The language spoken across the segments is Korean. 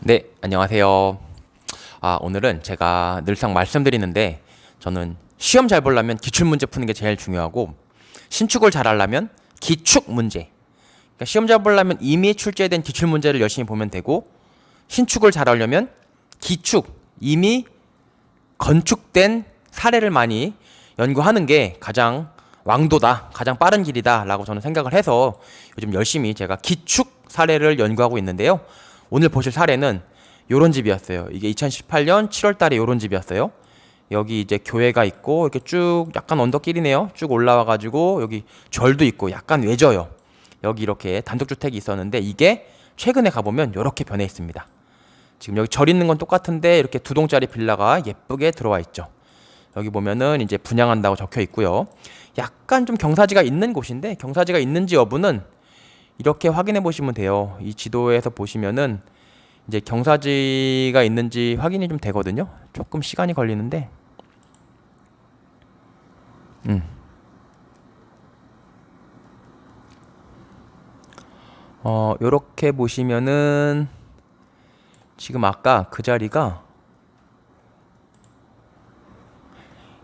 네, 안녕하세요. 오늘은 제가 늘상 말씀드리는데 저는 시험 잘 보려면 기출문제 푸는 게 제일 중요하고 신축을 잘 하려면 기축 문제. 그러니까 시험 잘 보려면 이미 출제된 기출문제를 열심히 보면 되고 신축을 잘 하려면 기축, 이미 건축된 사례를 많이 연구하는 게 가장 왕도다, 가장 빠른 길이다 라고 저는 생각을 해서 요즘 열심히 제가 기축 사례를 연구하고 있는데요. 오늘 보실 사례는 요런 집이었어요. 이게 2018년 7월 달에 요런 집이었어요. 여기 이제 교회가 있고 이렇게 쭉 약간 언덕길이네요. 쭉 올라와 가지고 여기 절도 있고 약간 외져요. 여기 이렇게 단독주택이 있었는데 이게 최근에 가보면 요렇게 변해 있습니다. 지금 여기 절 있는 건 똑같은데 이렇게 두 동짜리 빌라가 예쁘게 들어와 있죠. 여기 보면은 이제 분양한다고 적혀 있고요. 약간 좀 경사지가 있는 곳인데 경사지가 있는지 여부는 이렇게 확인해 보시면 돼요. 이 지도에서 보시면은 이제 경사지가 있는지 확인이 좀 되거든요. 조금 시간이 걸리는데 요렇게 보시면은 지금 아까 그 자리가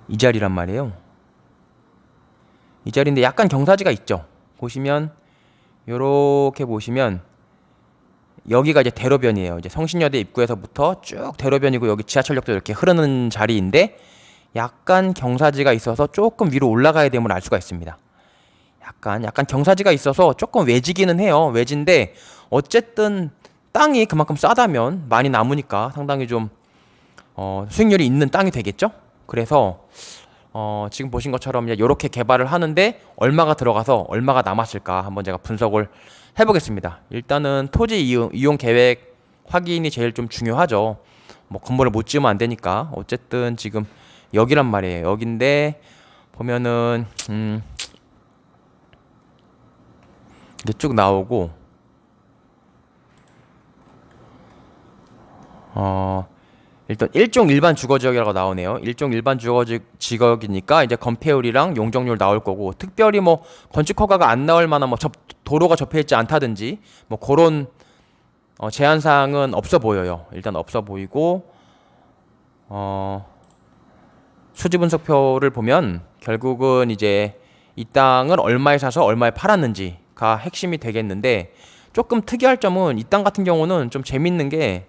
이 자리란 말이에요. 이 자리인데 약간 경사지가 있죠. 보시면 요렇게 보시면 여기가 이제 대로변이에요. 이제 성신여대 입구에서부터 쭉 대로변이고 여기 지하철역도 이렇게 흐르는 자리인데 약간 경사지가 있어서 조금 위로 올라가야 됨을 알 수가 있습니다. 약간 경사지가 있어서 조금 외지기는 해요. 외진데 어쨌든 땅이 그만큼 싸다면 많이 남으니까 상당히 좀 수익률이 있는 땅이 되겠죠? 그래서 지금 보신 것처럼 이렇게 개발을 하는데 얼마가 들어가서 얼마가 남았을까 한번 제가 분석을 해보겠습니다. 일단은 토지 이용 계획 확인이 제일 좀 중요하죠. 뭐 건물을 못 지으면 안 되니까 어쨌든 지금 여기란 말이에요. 여긴데 보면은 이게 쭉 나오고 일단 일종 일반 주거지역이라고 나오네요. 일종 일반 주거지역이니까 이제 건폐율이랑 용적률 나올 거고 특별히 뭐 건축 허가가 안 나올 만한 뭐 도로가 접해 있지 않다든지 뭐 그런 제한 사항은 없어 보여요. 일단 없어 보이고 수지 분석표를 보면 결국은 이제 이 땅을 얼마에 사서 얼마에 팔았는지가 핵심이 되겠는데 조금 특이할 점은 이 땅 같은 경우는 좀 재밌는 게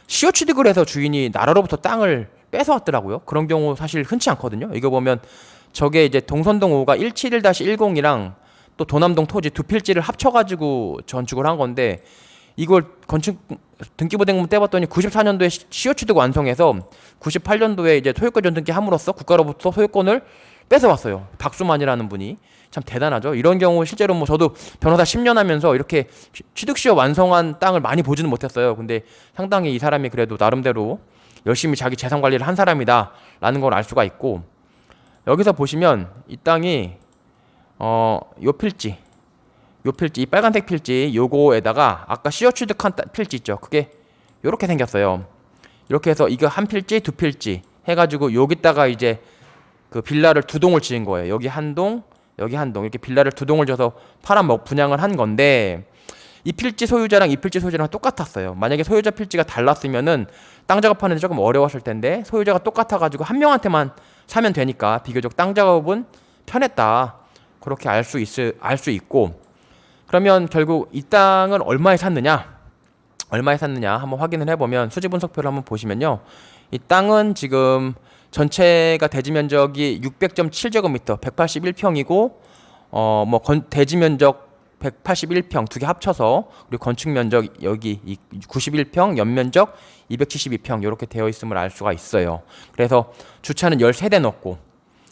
시효 취득을 해서 주인이 나라로부터 땅을 뺏어왔더라고요. 그런 경우 사실 흔치 않거든요. 이거 보면 저게 이제 동선동 5가 171-10이랑 또 도남동 토지 두 필지를 합쳐가지고 건축을 한 건데 이걸 건축 등기부등본 떼봤더니 94년도에 시효 취득 완성해서 98년도에 이제 소유권 전등기 함으로써 국가로부터 소유권을 뺏어왔어요. 박수만이라는 분이 참 대단하죠. 이런 경우 실제로 뭐 저도 변호사 10년 하면서 이렇게 취득시효 완성한 땅을 많이 보지는 못했어요. 근데 상당히 이 사람이 그래도 나름대로 열심히 자기 재산 관리를 한 사람이다라는 걸 알 수가 있고 여기서 보시면 이 땅이 요 필지 이 빨간색 필지 요거에다가 아까 시효 취득한 필지 있죠. 그게 요렇게 생겼어요. 이렇게 해서 이거 한 필지 두 필지 해가지고 여기다가 이제 그 빌라를 두 동을 지은 거예요. 여기 한 동, 여기 한 동 이렇게 빌라를 두 동을 져서 분양을 한 건데 이 필지 소유자랑 이 필지 소유자랑 똑같았어요. 만약에 소유자 필지가 달랐으면은 땅 작업하는 데 조금 어려웠을 텐데 소유자가 똑같아가지고 한 명한테만 사면 되니까 비교적 땅 작업은 편했다. 그렇게 알 수 있고 그러면 결국 이 땅을 얼마에 샀느냐 한번 확인을 해보면 수지 분석표를 한번 보시면요. 이 땅은 지금 전체가 대지 면적이 600.7제곱미터 181평이고 대지 면적 181평 두 개 합쳐서 그리고 건축 면적 여기 91평 연면적 272평 이렇게 되어 있음을 알 수가 있어요. 그래서 주차는 13대 넣고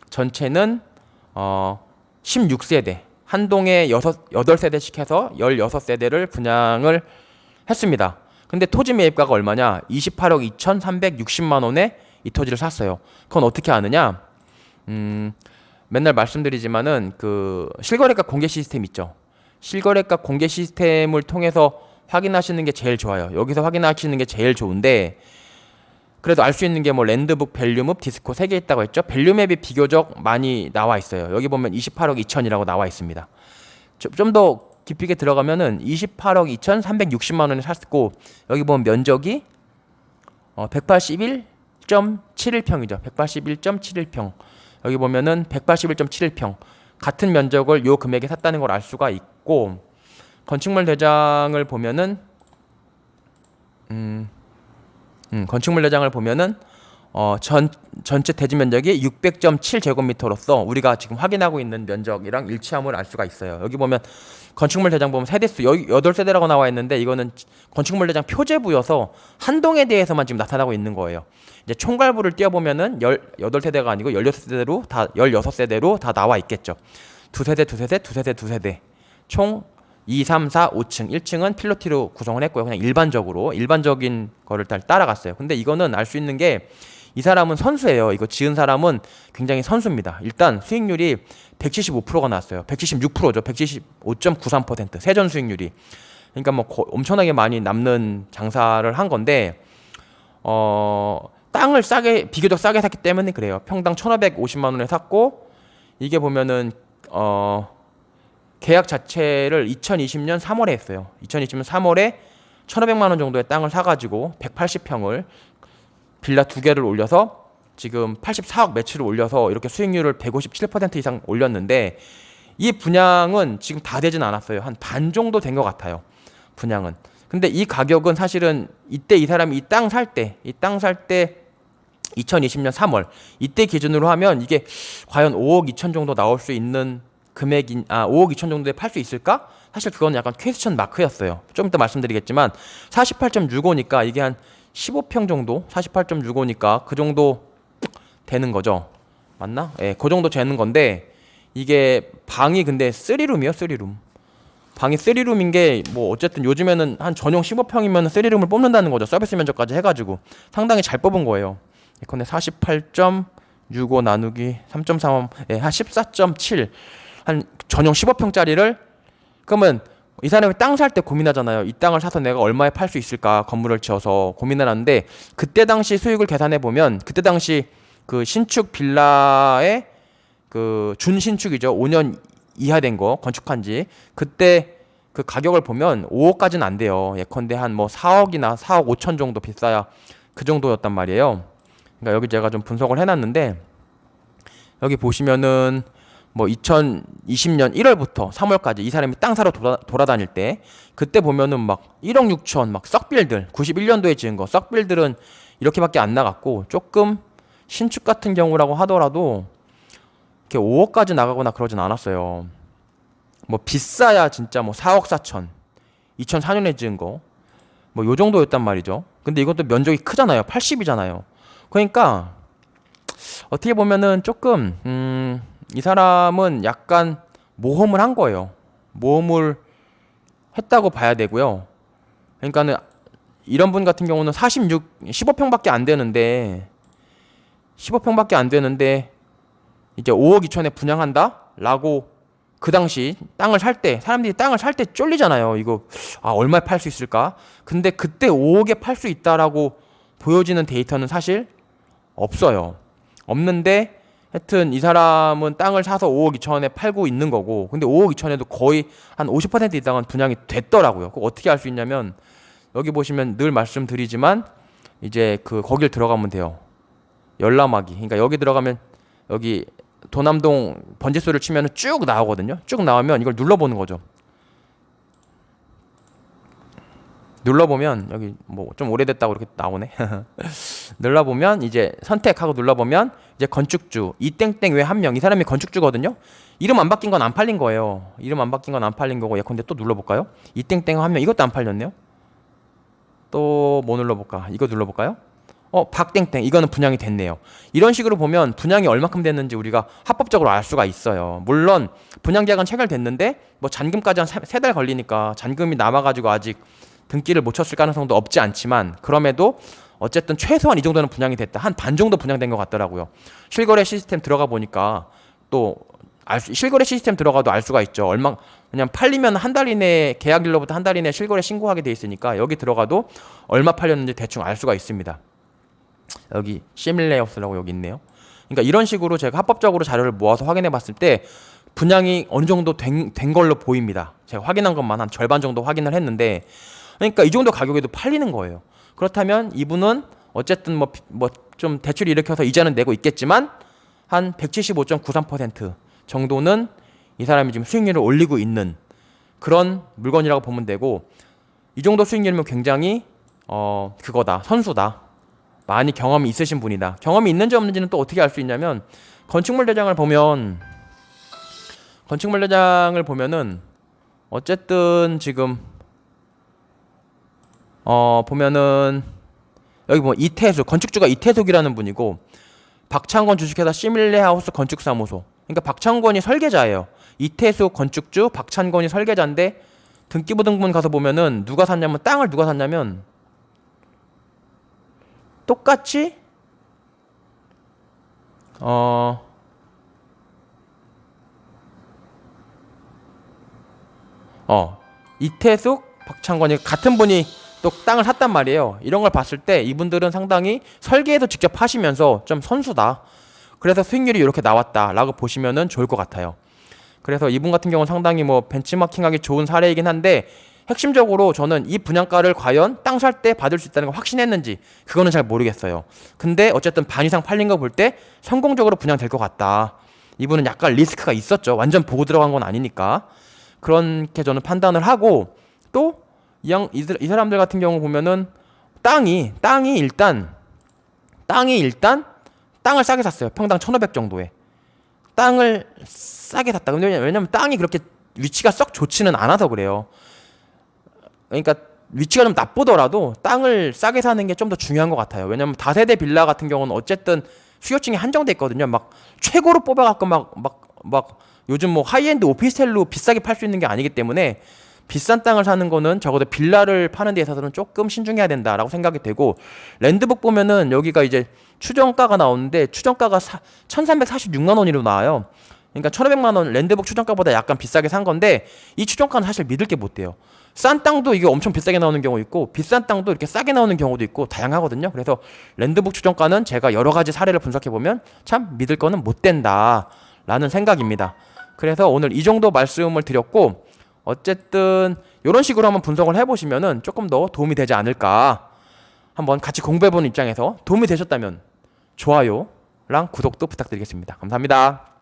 전체는 16세대 한 동에 8세대씩 해서 16세대를 분양을 했습니다. 근데 토지 매입가가 얼마냐? 28억 2,360만 원에 이 토지를 샀어요. 그건 어떻게 아느냐? 맨날 말씀드리지만은 그 실거래가 공개 시스템 있죠. 실거래가 공개 시스템을 통해서 확인하시는 게 제일 좋아요. 여기서 확인하시는 게 제일 좋은데 그래도 알 수 있는 게 뭐 랜드북, 밸류맵, 디스코 3개 있다고 했죠. 밸류맵이 비교적 많이 나와 있어요. 여기 보면 28억 2천이라고 나와 있습니다. 좀 더 깊이 있게 들어가면은 28억 2,360만 원에 샀고, 여기 보면 면적이 181.71평이죠. 181.71평. 여기 보면은 181.71평. 같은 면적을 요 금액에 샀다는 걸 알 수가 있고, 건축물 대장을 보면은 건축물 대장을 보면은 전체 대지 면적이 600.7제곱미터로서 우리가 지금 확인하고 있는 면적이랑 일치함을 알 수가 있어요. 여기 보면 건축물 대장 보면 세대수 여기 8세대라고 나와 있는데, 이거는 건축물 대장 표제부여서 한 동에 대해서만 지금 나타나고 있는 거예요. 이제 총괄부를 띄워보면은 18세대가 아니고 16세대로 다 16세대로 다 나와 있겠죠. 두 세대 총 2, 3, 4, 5층 1층은 필로티로 구성을 했고요. 그냥 일반적인 거를 따라갔어요. 근데 이거는 알 수 있는 게, 이 사람은 선수예요. 이거 지은 사람은 굉장히 선수입니다. 일단 수익률이 175%가 나왔어요. 176%죠. 175.93% 세전 수익률이. 그러니까 뭐 엄청나게 많이 남는 장사를 한 건데, 땅을 비교적 싸게 샀기 때문에 그래요. 평당 1,550만 원에 샀고, 이게 보면은 계약 자체를 2020년 3월에 했어요. 2020년 3월에 1,500만 원 정도의 땅을 사가지고 180평을 빌라 2개를 올려서 지금 84억 매출을 올려서 이렇게 수익률을 157% 이상 올렸는데, 이 분양은 지금 다 되진 않았어요. 한 반 정도 된 것 같아요, 분양은. 근데 이 가격은 사실은 이때 이 사람이 이 땅 살 때 2020년 3월 이때 기준으로 하면 이게 과연 5억 2천 정도 나올 수 있는 5억 2천 정도에 팔 수 있을까? 사실 그건 약간 퀘스천 마크였어요. 좀 이따 말씀드리겠지만 48.65니까 이게 한 15평 정도, 48.65니까 그 정도 되는 거죠. 맞나? 예, 그 정도 되는 건데, 이게 방이 근데 3룸이요, 3룸. 방이 3룸인 게 뭐 어쨌든 요즘에는 한 전용 15평이면 3룸을 뽑는다는 거죠. 서비스 면적까지 해가지고 상당히 잘 뽑은 거예요. 근데 48.65 나누기 3.3, 예, 한 14.7, 한 전용 15평짜리를, 그러면 이 사람이 땅 살 때 고민하잖아요. 이 땅을 사서 내가 얼마에 팔 수 있을까, 건물을 지어서 고민을 하는데, 그때 당시 수익을 계산해 보면, 그때 당시 그 신축 빌라의 그 준신축이죠. 5년 이하 된 거 건축한 지, 그때 그 가격을 보면 5억까지는 안 돼요. 예컨대 한 뭐 4억이나 4억 5천 정도 비싸야 그 정도였단 말이에요. 그러니까 여기 제가 좀 분석을 해놨는데, 여기 보시면은 뭐 2020년 1월부터 3월까지 이 사람이 땅 사러 돌아다닐 때, 그때 보면은 막 1억 6천 막 썩빌들, 91년도에 지은 거 썩빌들은 이렇게밖에 안 나갔고, 조금 신축 같은 경우라고 하더라도 이렇게 5억까지 나가거나 그러진 않았어요. 뭐 비싸야 진짜 뭐 4억 4천 2004년에 지은 거 뭐 요 정도였단 말이죠. 근데 이것도 면적이 크잖아요. 80이잖아요. 그러니까 어떻게 보면은 조금 이 사람은 약간 모험을 한 거예요. 모험을 했다고 봐야 되고요. 그러니까는 이런 분 같은 경우는 15평밖에 안 되는데, 15평밖에 안 되는데 이제 5억 2천에 분양한다? 라고, 그 당시 땅을 살 때, 사람들이 땅을 살 때 쫄리잖아요. 이거 얼마에 팔 수 있을까? 근데 그때 5억에 팔 수 있다라고 보여지는 데이터는 사실 없어요. 없는데 하여튼 이 사람은 땅을 사서 5억 2천에 팔고 있는 거고, 근데 5억 2천에도 거의 한 50% 이상은 분양이 됐더라고요. 그거 어떻게 알 수 있냐면, 여기 보시면 늘 말씀드리지만 이제 거길 들어가면 돼요. 열람하기. 그러니까 여기 들어가면 여기 도남동 번지수를 치면 쭉 나오거든요. 쭉 나오면 이걸 눌러보는 거죠. 눌러보면 여기 뭐 좀 오래됐다고 이렇게 나오네. 눌러보면 이제 선택하고 눌러보면 이제 건축주 이땡땡 외 한 명, 이 사람이 건축주거든요. 이름 안 바뀐 건 안 팔린 거예요. 이름 안 바뀐 건 안 팔린 거고, 예컨대 또 눌러볼까요? 이땡땡 한 명, 이것도 안 팔렸네요. 또 뭐 눌러볼까? 이거 눌러볼까요? 박땡땡, 이거는 분양이 됐네요. 이런 식으로 보면 분양이 얼마큼 됐는지 우리가 합법적으로 알 수가 있어요. 물론 분양 계약은 체결됐는데 뭐 잔금까지 한 3달 걸리니까 잔금이 남아가지고 아직 등기를 못 쳤을 가능성도 없지 않지만, 그럼에도 어쨌든 최소한 이 정도는 분양이 됐다. 한 반 정도 분양된 것 같더라고요. 실거래 시스템 들어가 보니까 또 실거래 시스템 들어가도 알 수가 있죠. 그냥 팔리면 한 달 이내에, 계약일로부터 한 달 이내에 실거래 신고하게 돼 있으니까 여기 들어가도 얼마 팔렸는지 대충 알 수가 있습니다. 여기 시밀레이어스라고 여기 있네요. 그러니까 이런 식으로 제가 합법적으로 자료를 모아서 확인해 봤을 때 분양이 어느 정도 된 걸로 보입니다. 제가 확인한 것만 한 절반 정도 확인을 했는데, 그러니까 이 정도 가격에도 팔리는 거예요. 그렇다면 이분은 어쨌든 뭐 좀 대출 일으켜서 이자는 내고 있겠지만 한 175.93% 정도는 이 사람이 지금 수익률을 올리고 있는 그런 물건이라고 보면 되고, 이 정도 수익률이면 굉장히 그거다, 선수다, 많이 경험이 있으신 분이다. 경험이 있는지 없는지는 또 어떻게 알 수 있냐면, 건축물 대장을 보면은 어쨌든 지금 보면은 여기 뭐 이태숙, 건축주가 이태숙이라는 분이고, 박창권 주식회사 시밀레하우스 건축사무소, 그러니까 박창권이 설계자예요. 이태숙 건축주, 박찬권이 설계자인데, 등기부등본 가서 보면은 땅을 누가 샀냐면 똑같이 이태숙, 박창권이 같은 분이 또 땅을 샀단 말이에요. 이런 걸 봤을 때 이분들은 상당히 설계에도 직접 하시면서 좀 선수다. 그래서 수익률이 이렇게 나왔다라고 보시면은 좋을 것 같아요. 그래서 이분 같은 경우는 상당히 뭐 벤치마킹하기 좋은 사례이긴 한데, 핵심적으로 저는 이 분양가를 과연 땅 살 때 받을 수 있다는 걸 확신했는지 그거는 잘 모르겠어요. 근데 어쨌든 반 이상 팔린 거 볼 때 성공적으로 분양될 것 같다. 이분은 약간 리스크가 있었죠. 완전 보고 들어간 건 아니니까. 그렇게 저는 판단을 하고, 또 이 사람들 같은 경우 보면은 땅이 일단 땅을 싸게 샀어요. 평당 1,500 정도에 땅을 싸게 샀다. 왜냐면 땅이 그렇게 위치가 썩 좋지는 않아서 그래요. 그러니까 위치가 좀 나쁘더라도 땅을 싸게 사는 게 좀 더 중요한 것 같아요. 왜냐면 다세대 빌라 같은 경우는 어쨌든 수요층이 한정돼 있거든요. 막 최고로 뽑아갖고 막 요즘 뭐 하이엔드 오피스텔로 비싸게 팔 수 있는 게 아니기 때문에, 비싼 땅을 사는 거는 적어도 빌라를 파는 데 있어서는 조금 신중해야 된다라고 생각이 되고, 랜드북 보면은 여기가 이제 추정가가 나오는데, 추정가가 1,346만 원으로 나와요. 그러니까 1,500만 원 랜드북 추정가보다 약간 비싸게 산 건데, 이 추정가는 사실 믿을 게 못 돼요. 싼 땅도 이게 엄청 비싸게 나오는 경우 있고, 비싼 땅도 이렇게 싸게 나오는 경우도 있고, 다양하거든요. 그래서 랜드북 추정가는 제가 여러 가지 사례를 분석해 보면 참 믿을 거는 못 된다라는 생각입니다. 그래서 오늘 이 정도 말씀을 드렸고, 어쨌든 이런 식으로 한번 분석을 해보시면은 조금 더 도움이 되지 않을까. 한번 같이 공부해보는 입장에서 도움이 되셨다면 좋아요랑 구독도 부탁드리겠습니다. 감사합니다.